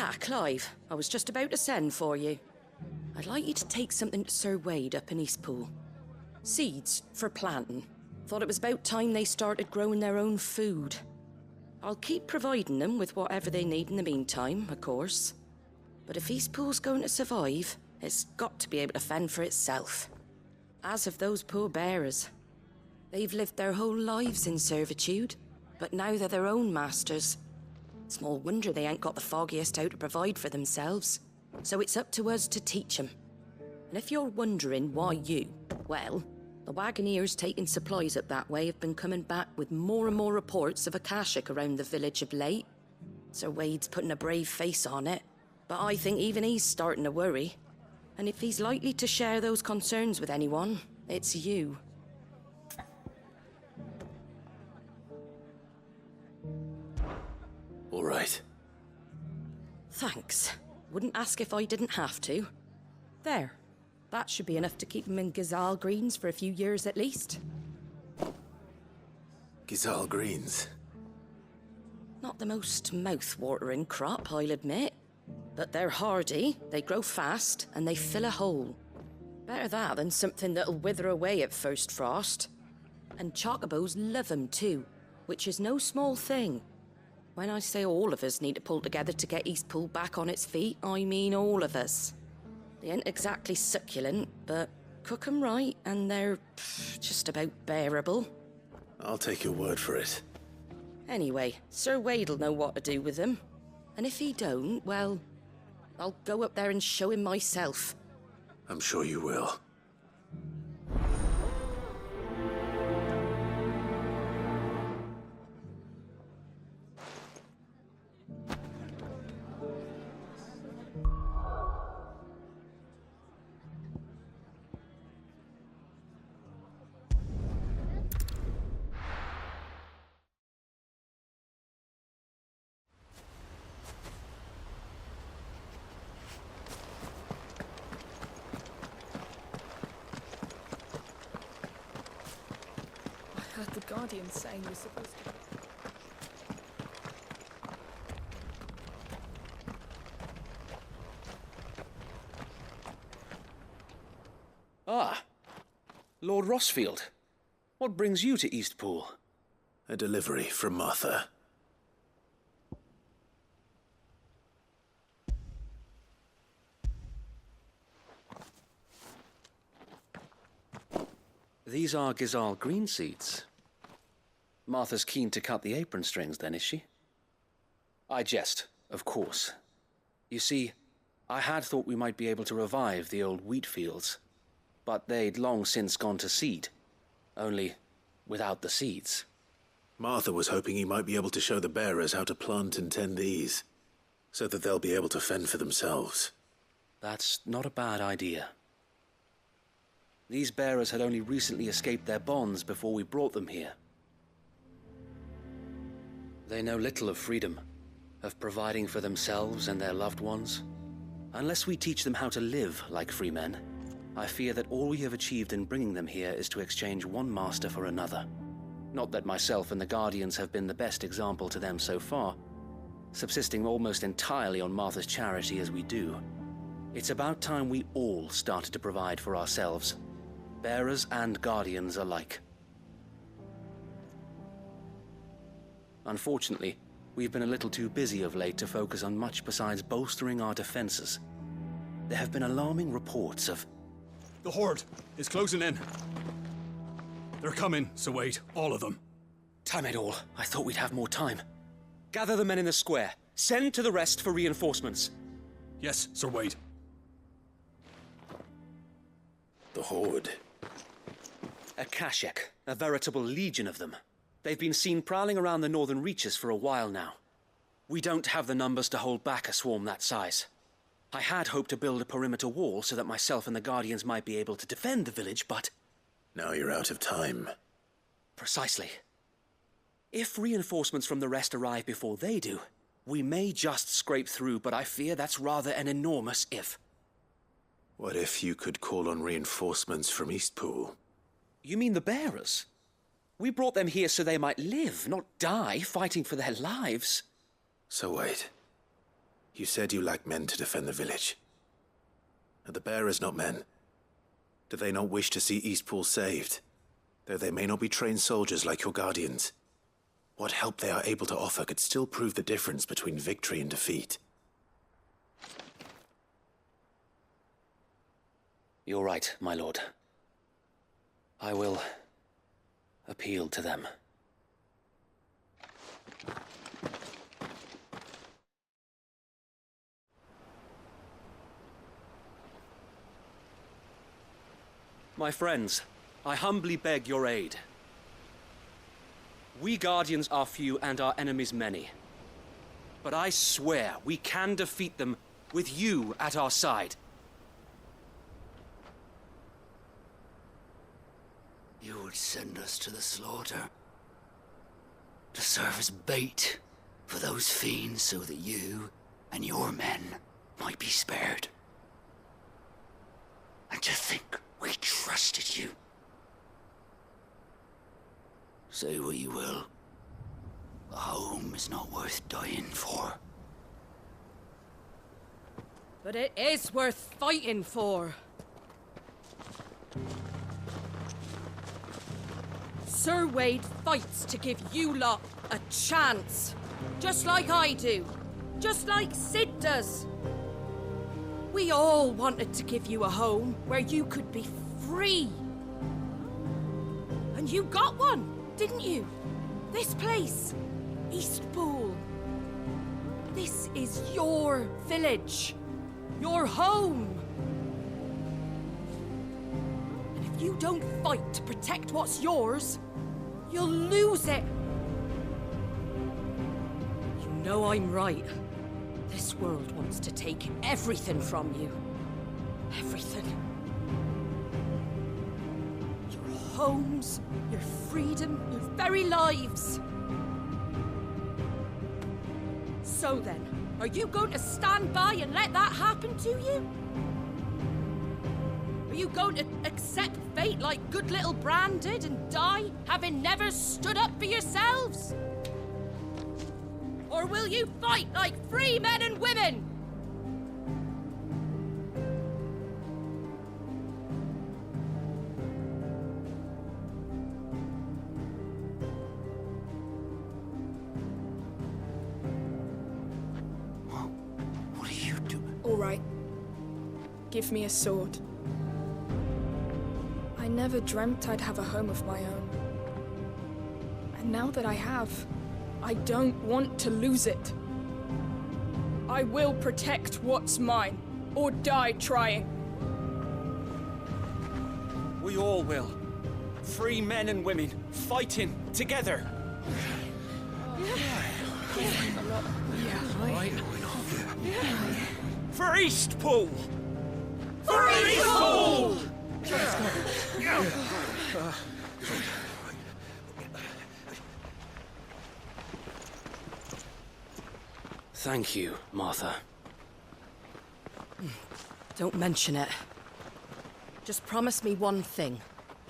Ah, Clive, I was just about to send for you. I'd like you to take something to Sir Wade up in Eastpool. Seeds for planting. Thought it was about time they started growing their own food. I'll keep providing them with whatever they need in the meantime, of course. But if Eastpool's going to survive, it's got to be able to fend for itself. As have those poor bearers. They've lived their whole lives in servitude, but now they're their own masters. Small wonder they ain't got the foggiest how to provide for themselves. So it's up to us to teach them. And if you're wondering why you, well, the wagoneers taking supplies up that way have been coming back with more and more reports of Akashic around the village of late. Sir Wade's putting a brave face on it, but I think even he's starting to worry. And if he's likely to share those concerns with anyone, it's you. All right. Thanks. Wouldn't ask if I didn't have to. There. That should be enough to keep them in Gazal Greens for a few years at least. Gazal Greens. Not the most mouth-watering crop, I'll admit. But they're hardy, they grow fast, and they fill a hole. Better that than something that'll wither away at first frost. And chocobos love 'em too, which is no small thing. When I say all of us need to pull together to get Eastpool back on its feet, I mean all of us. They ain't exactly succulent, but cook 'em right and they're just about bearable. I'll take your word for it. Anyway, Sir Wade'll know what to do with them. And if he don't, well, I'll go up there and show him myself. I'm sure you will. I heard the Guardian saying you're supposed to... Ah, Lord Rosfield. What brings you to Eastpool? A delivery from Martha. These are Gazal green seeds. Martha's keen to cut the apron strings then, is she? I jest, of course. You see, I had thought we might be able to revive the old wheat fields, but they'd long since gone to seed, only without the seeds. Martha was hoping he might be able to show the bearers how to plant and tend these, so that they'll be able to fend for themselves. That's not a bad idea. These bearers had only recently escaped their bonds before we brought them here. They know little of freedom, of providing for themselves and their loved ones. Unless we teach them how to live like free men, I fear that all we have achieved in bringing them here is to exchange one master for another. Not that myself and the Guardians have been the best example to them so far, subsisting almost entirely on Martha's charity as we do. It's about time we all started to provide for ourselves, bearers and Guardians alike. Unfortunately, we've been a little too busy of late to focus on much besides bolstering our defenses. There have been alarming reports of... The Horde is closing in. They're coming, so wait, all of them. Damn it all, I thought we'd have more time. Gather the men in the square. Send to the rest for reinforcements. Yes, Sir Wade. The Horde. Akashic, a veritable legion of them. They've been seen prowling around the northern reaches for a while now. We don't have the numbers to hold back a swarm that size. I had hoped to build a perimeter wall so that myself and the Guardians might be able to defend the village, but... Now you're out of time. Precisely. If reinforcements from the rest arrive before they do, we may just scrape through, but I fear that's rather an enormous if. What if you could call on reinforcements from Eastpool? You mean the bearers? We brought them here so they might live, not die, fighting for their lives. So wait. You said you lack men to defend the village. Are the bearers not men? Do they not wish to see Eastpool saved? Though they may not be trained soldiers like your guardians. What help they are able to offer could still prove the difference between victory and defeat. You're right, my lord. I will appeal to them. My friends, I humbly beg your aid. We Guardians are few and our enemies many. But I swear we can defeat them with you at our side. You would send us to the slaughter, to serve as bait for those fiends so that you and your men might be spared. And to think we trusted you. Say what you will, a home is not worth dying for. But it is worth fighting for. Sir Wade fights to give you lot a chance. Just like I do. Just like Sid does. We all wanted to give you a home where you could be free. And you got one, didn't you? This place, Eastpool. This is your village. Your home. And if you don't fight to protect what's yours, you'll lose it. You know I'm right. This world wants to take everything from you. Everything. Your homes, your freedom, your very lives. So then, are you going to stand by and let that happen to you? Are you going to accept fate like good little Bran did and die, having never stood up for yourselves? Or will you fight like free men and women? What are you doing? All right. Give me a sword. I never dreamt I'd have a home of my own. And now that I have, I don't want to lose it. I will protect what's mine, or die trying. We all will. Free men and women, fighting together. For Eastpool! For Eastpool! Thank you, Martha. Don't mention it. Just promise me one thing.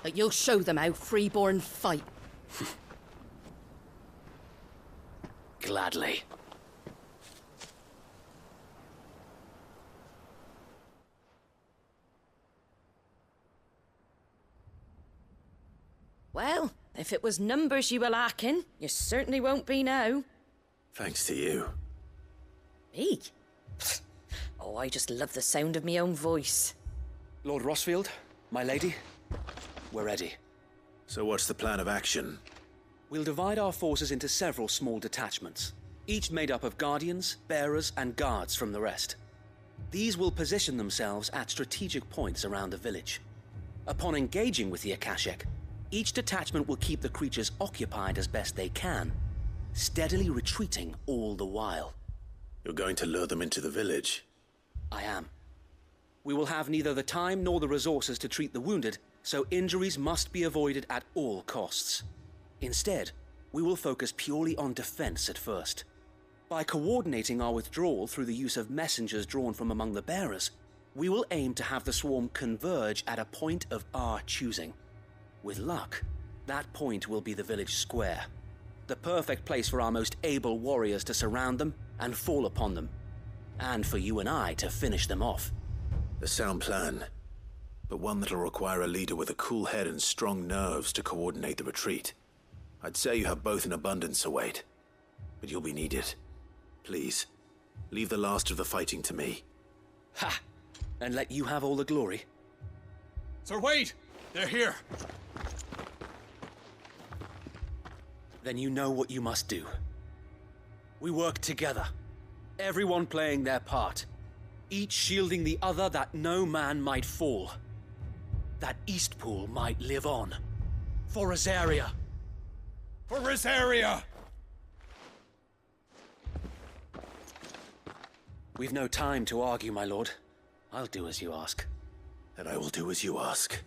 That you'll show them how freeborn fight. Gladly. Well, if it was numbers you were lacking, you certainly won't be now. Thanks to you. Me? Oh, I just love the sound of my own voice. Lord Rosfield, my lady, we're ready. So what's the plan of action? We'll divide our forces into several small detachments, each made up of guardians, bearers, and guards from the rest. These will position themselves at strategic points around the village. Upon engaging with the Akashic, each detachment will keep the creatures occupied as best they can, steadily retreating all the while. You're going to lure them into the village? I am. We will have neither the time nor the resources to treat the wounded, so injuries must be avoided at all costs. Instead, we will focus purely on defense at first. By coordinating our withdrawal through the use of messengers drawn from among the bearers, we will aim to have the swarm converge at a point of our choosing. With luck, that point will be the village square, the perfect place for our most able warriors to surround them and fall upon them. and for you and I to finish them off. A sound plan, but one that'll require a leader with a cool head and strong nerves to coordinate the retreat. I'd say you have both in abundance, Sir Wade, but you'll be needed. Please, leave the last of the fighting to me. Ha! And let you have all the glory? Sir Wade! They're here! Then you know what you must do. We work together, everyone playing their part, each shielding the other that no man might fall, that Eastpool might live on. For Rosaria! For Rosaria! We've no time to argue, my lord. I'll do as you ask. And I will do as you ask.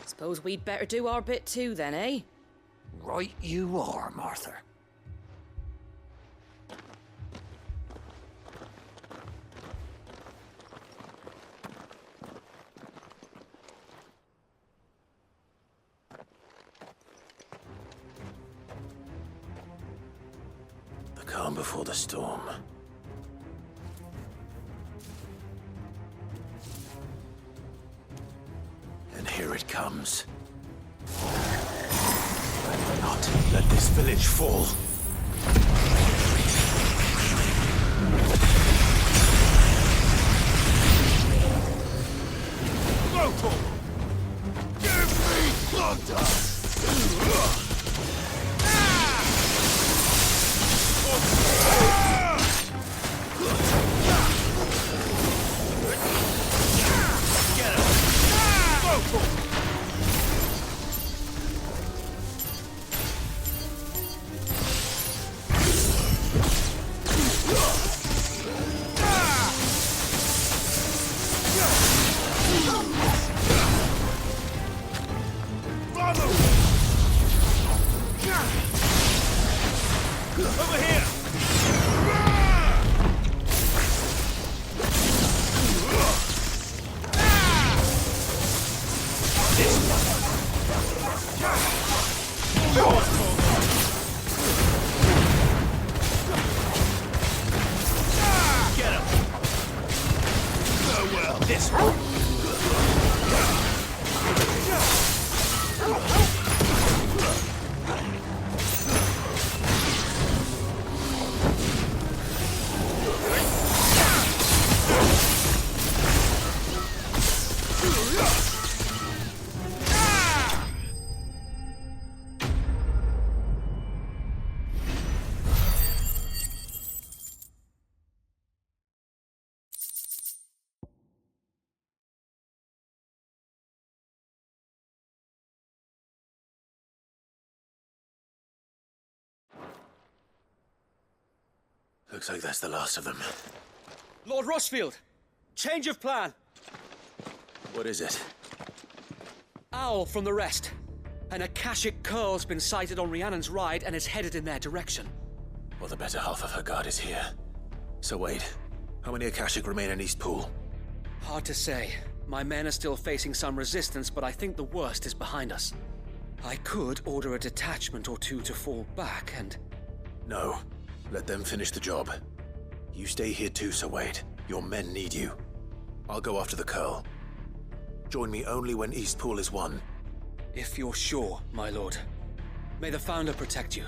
Suppose we'd better do our bit too then, eh? Right you are, Martha. The calm before the storm. And here it comes. I will not let this village fall. Local! Give me thunder! Over here! Get him! Farewell, this one! Looks like that's the last of them. Lord Rosfield! Change of plan! What is it? Owl from the rest. An Akashic curl's been sighted on Rhiannon's ride and is headed in their direction. Well, the better half of her guard is here. So Wade, how many Akashic remain in Eastpool? Hard to say. My men are still facing some resistance, but I think the worst is behind us. I could order a detachment or two to fall back and... No. Let them finish the job. You stay here too, Sir Wade. Your men need you. I'll go after the curl. Join me only when Eastpool is won. If you're sure, my lord. May the Founder protect you.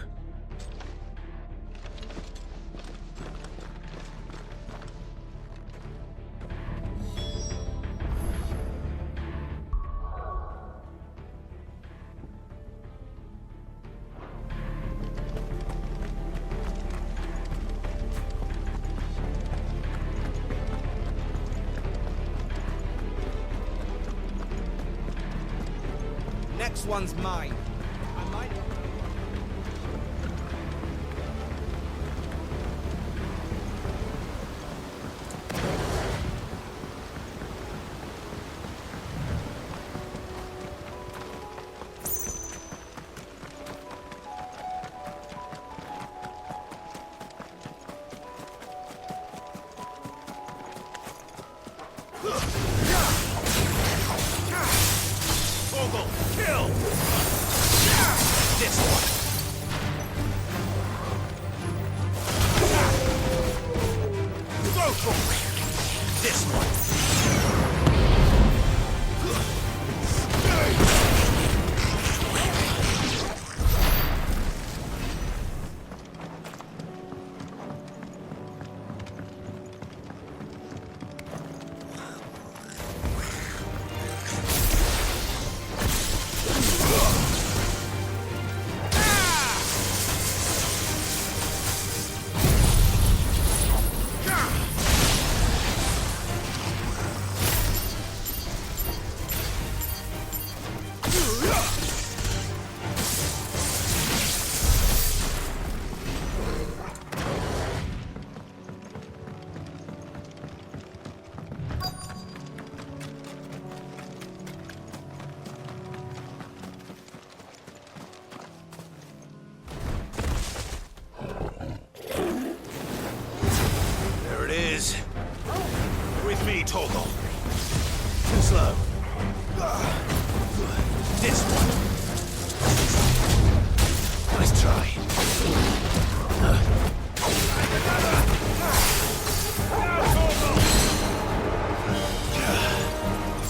Next one's mine. I might... Kill! This one! This one. With me, Toggle. Too slow. This one. Nice try.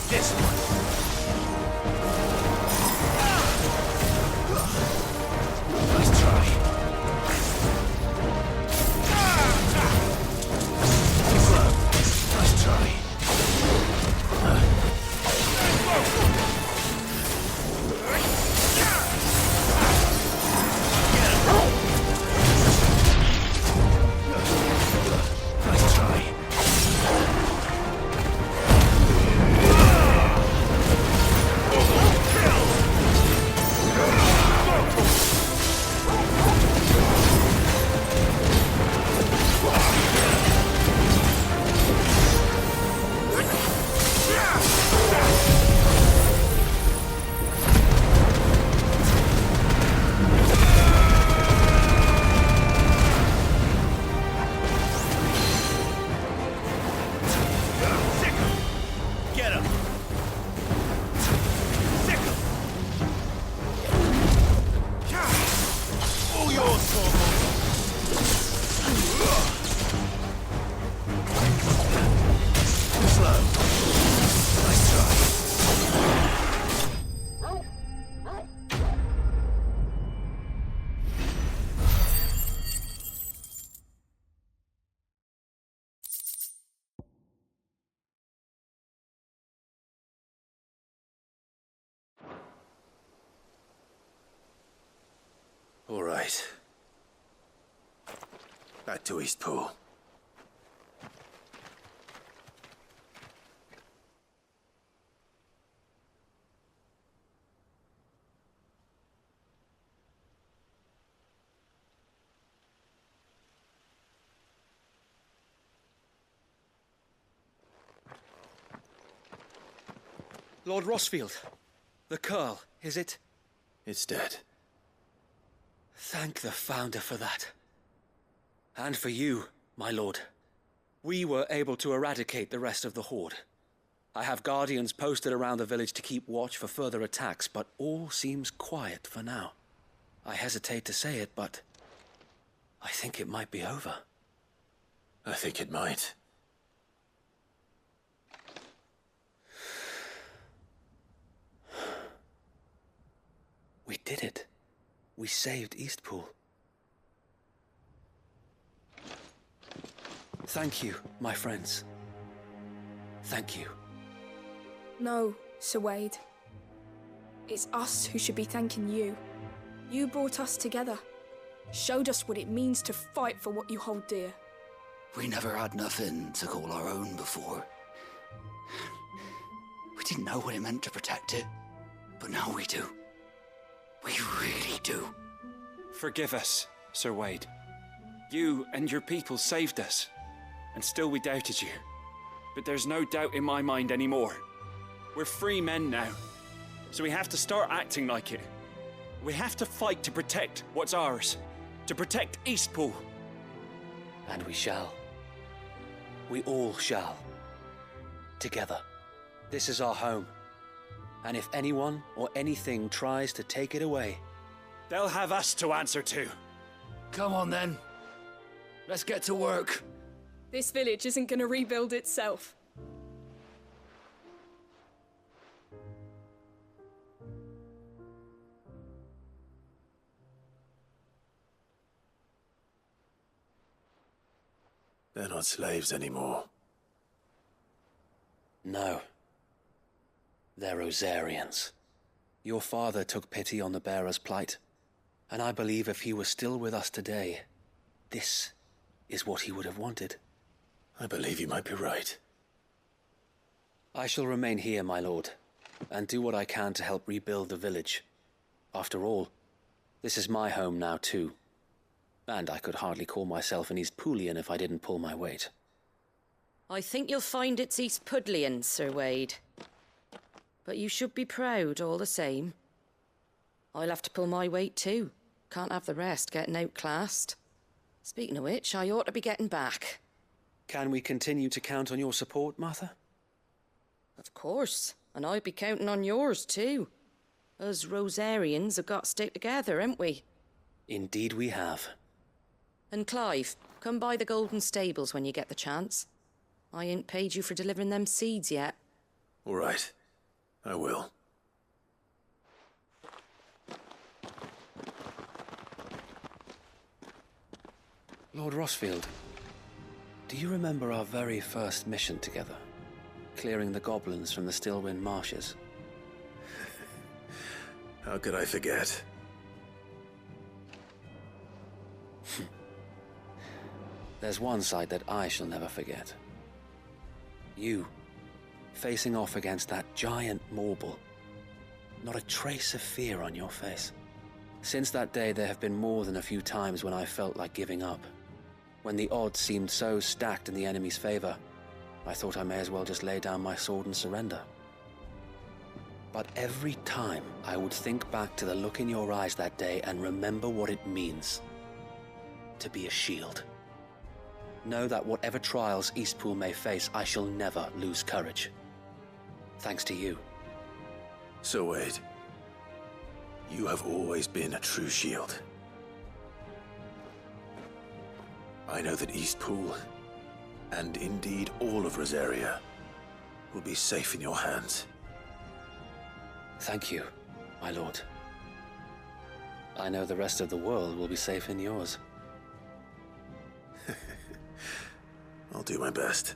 This one. Nice try. All right. Back to Eastpool. Lord Rosfield, the Curl, is it? It's dead. Thank the Founder for that. And for you, my lord. We were able to eradicate the rest of the Horde. I have guardians posted around the village to keep watch for further attacks, but all seems quiet for now. I hesitate to say it, but I think it might be over. I think it might. We did it. We saved Eastpool. Thank you, my friends. Thank you. No, Sir Wade. It's us who should be thanking you. You brought us together. Showed us what it means to fight for what you hold dear. We never had nothing to call our own before. We didn't know what it meant to protect it, but now we do. We really do. Forgive us, Sir Wade. You and your people saved us, and still we doubted you. But there's no doubt in my mind anymore. We're free men now, so we have to start acting like it. We have to fight to protect what's ours, to protect Eastpool. And we shall. We all shall. Together. This is our home. And if anyone or anything tries to take it away, they'll have us to answer to. Come on then. Let's get to work. This village isn't gonna rebuild itself. They're not slaves anymore. No. They're Rosarians. Your father took pity on the bearer's plight, and I believe if he were still with us today, this is what he would have wanted. I believe you might be right. I shall remain here, my lord, and do what I can to help rebuild the village. After all, this is my home now too, and I could hardly call myself an East Poolian if I didn't pull my weight. I think you'll find it's East Pudlian, Sir Wade. But you should be proud all the same. I'll have to pull my weight too. Can't have the rest getting outclassed. Speaking of which, I ought to be getting back. Can we continue to count on your support, Martha? Of course, and I'll be counting on yours too. Us Rosarians have got to stick together, haven't we? Indeed we have. And Clive, come by the Golden Stables when you get the chance. I ain't paid you for delivering them seeds yet. All right. I will. Lord Rosfield, do you remember our very first mission together? Clearing the goblins from the Stillwind marshes? How could I forget? There's one sight that I shall never forget. You, facing off against that giant Morble. Not a trace of fear on your face. Since that day, there have been more than a few times when I felt like giving up. When the odds seemed so stacked in the enemy's favor, I thought I may as well just lay down my sword and surrender. But every time, I would think back to the look in your eyes that day and remember what it means to be a shield. Know that whatever trials Eastpool may face, I shall never lose courage. Thanks to you. So Wade, you have always been a true shield. I know that Eastpool, and indeed all of Rosaria, will be safe in your hands. Thank you, my lord. I know the rest of the world will be safe in yours. I'll do my best.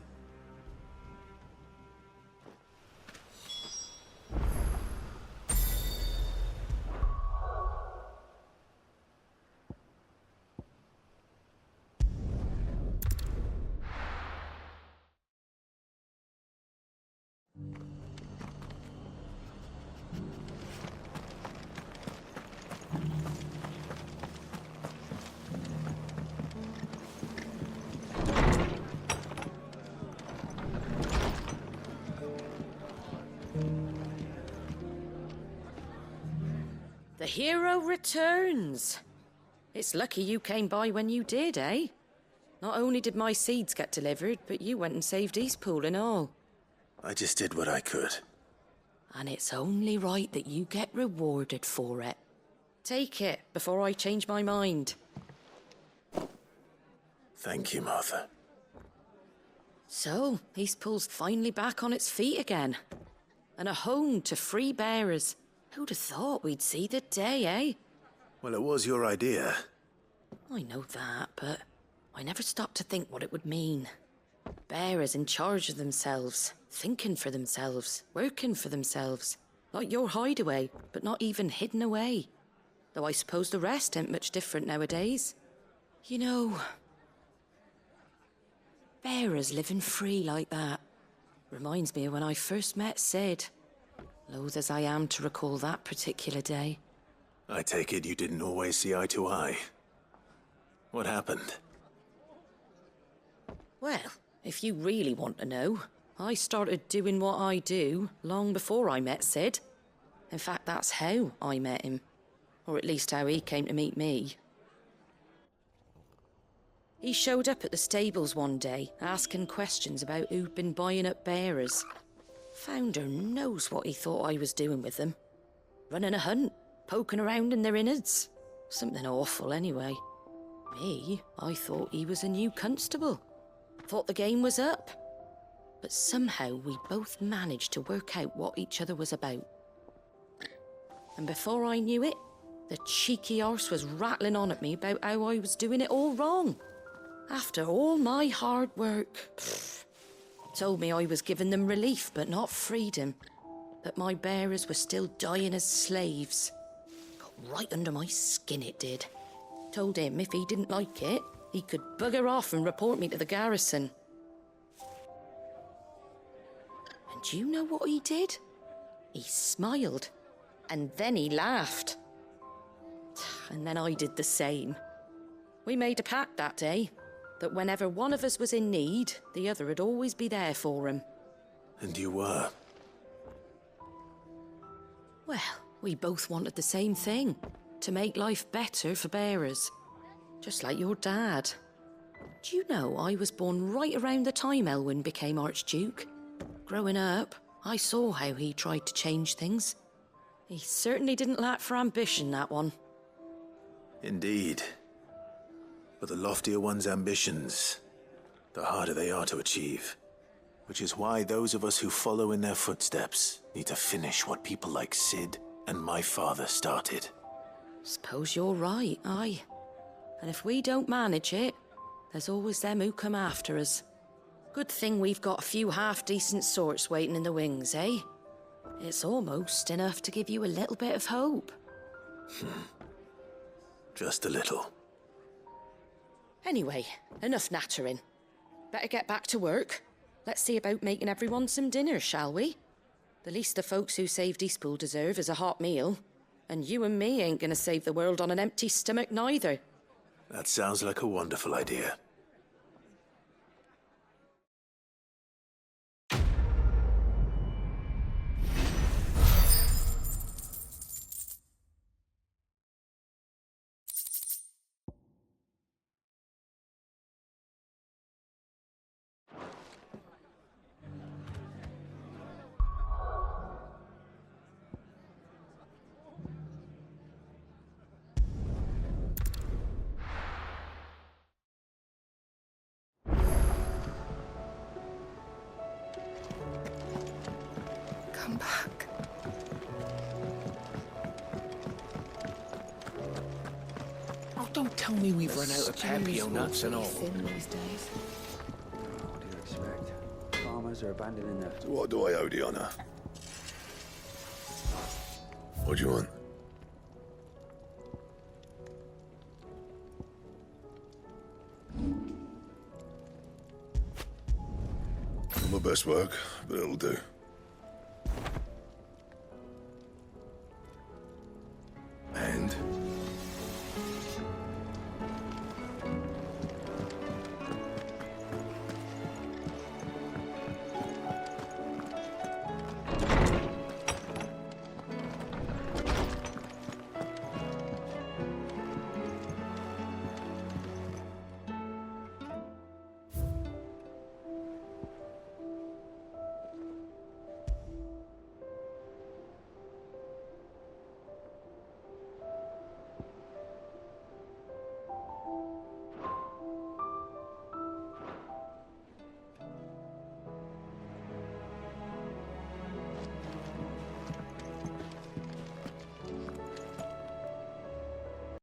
The hero returns. It's lucky you came by when you did, eh? Not only did my seeds get delivered, but you went and saved Eastpool and all. I just did what I could. And it's only right that you get rewarded for it. Take it before I change my mind. Thank you, Martha. So, Eastpool's finally back on its feet again. And a home to free bearers. Who'd have thought we'd see the day, eh? Well, it was your idea. I know that, but I never stopped to think what it would mean. Bearers in charge of themselves, thinking for themselves, working for themselves. Like your hideaway, but not even hidden away. Though I suppose the rest ain't much different nowadays. You know, bearers living free like that reminds me of when I first met Sid. Loath as I am to recall that particular day. I take it you didn't always see eye to eye. What happened? Well, if you really want to know, I started doing what I do long before I met Sid. In fact, that's how I met him. Or at least how he came to meet me. He showed up at the stables one day, asking questions about who'd been buying up bearers. Founder knows what he thought I was doing with them. Running a hunt, poking around in their innards. Something awful, anyway. Me, I thought he was a new constable. Thought the game was up. But somehow we both managed to work out what each other was about. And before I knew it, the cheeky arse was rattling on at me about how I was doing it all wrong. After all my hard work. Told me I was giving them relief, but not freedom. That my bearers were still dying as slaves. Got right under my skin, it did. Told him if he didn't like it, he could bugger off and report me to the garrison. And do you know what he did? He smiled. And then he laughed. And then I did the same. We made a pact that day, that whenever one of us was in need, the other would always be there for him. And you were? Well, we both wanted the same thing. To make life better for bearers. Just like your dad. Do you know I was born right around the time Elwyn became Archduke? Growing up, I saw how he tried to change things. He certainly didn't lack for ambition, that one. Indeed. But the loftier one's ambitions, the harder they are to achieve. Which is why those of us who follow in their footsteps need to finish what people like Sid and my father started. Suppose you're right, aye. And if we don't manage it, there's always them who come after us. Good thing we've got a few half-decent sorts waiting in the wings, eh? It's almost enough to give you a little bit of hope. Just a little. Anyway, enough nattering. Better get back to work. Let's see about making everyone some dinner, shall we? The least the folks who saved Eastpool deserve is a hot meal. And you and me ain't gonna save the world on an empty stomach neither. That sounds like a wonderful idea. Come back. Oh, don't tell me we've run out of papio nuts and all. Thin these days. What do you expect? Farmers are abandoning their... What do I owe the honor? What do you want? Not my best work, but it'll do.